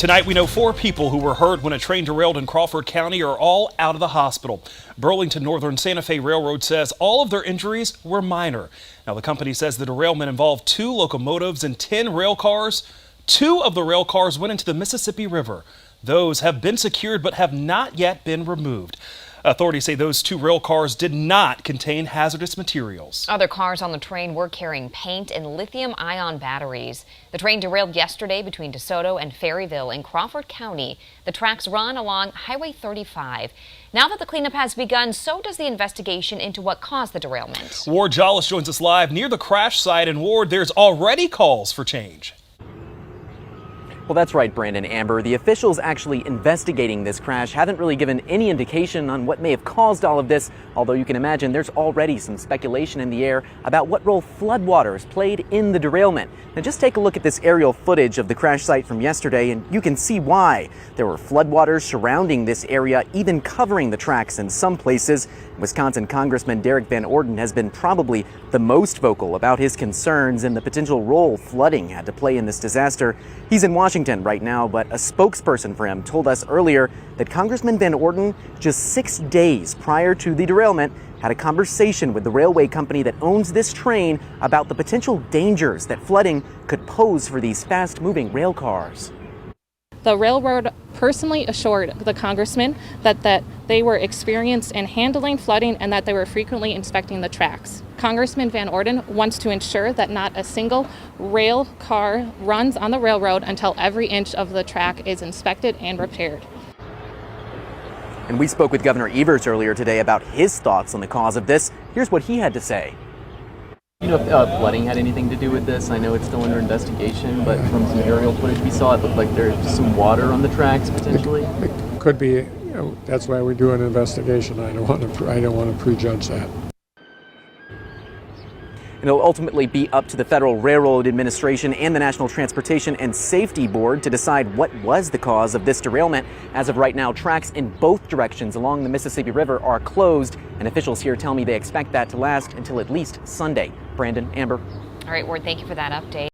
Tonight, we know 4 people who were hurt when a train derailed in Crawford County are all out of the hospital. Burlington Northern Santa Fe Railroad says all of their injuries were minor. Now, the company says the derailment involved 2 locomotives and 10 rail cars. 2 of the rail cars went into the Mississippi River. Those have been secured but have not yet been removed. Authorities say those 2 rail cars did not contain hazardous materials. Other cars on the train were carrying paint and lithium-ion batteries. The train derailed yesterday between DeSoto and Ferryville in Crawford County. The tracks run along Highway 35. Now that the cleanup has begun, so does the investigation into what caused the derailment. Ward Jollis joins us live near the crash site. And Ward, there's already calls for change. Well, that's right, Brandon. Amber. The officials actually investigating this crash haven't really given any indication on what may have caused all of this, although you can imagine there's already some speculation in the air about what role floodwaters played in the derailment. Now, just take a look at this aerial footage of the crash site from yesterday, and you can see why. There were floodwaters surrounding this area, even covering the tracks in some places. Wisconsin Congressman Derrick Van Orden has been probably the most vocal about his concerns and the potential role flooding had to play in this disaster. He's in Washington right now, but a spokesperson for him told us earlier that Congressman Van Orden, just 6 days prior to the derailment, had a conversation with the railway company that owns this train about the potential dangers that flooding could pose for these fast-moving rail cars. The railroad personally assured the congressman that they were experienced in handling flooding and that they were frequently inspecting the tracks. Congressman Van Orden wants to ensure that not a single rail car runs on the railroad until every inch of the track is inspected and repaired. And we spoke with Governor Evers earlier today about his thoughts on the cause of this. Here's what he had to say. You know if flooding had anything to do with this? I know it's still under investigation, but from some aerial footage we saw, it looked like there's some water on the tracks potentially. It could be. You know, that's why we do an investigation. I don't want to prejudge that. And it'll ultimately be up to the Federal Railroad Administration and the National Transportation and Safety Board to decide what was the cause of this derailment. As of right now, tracks in both directions along the Mississippi River are closed, and officials here tell me they expect that to last until at least Sunday. Brandon, Amber. All right, Ward, thank you for that update.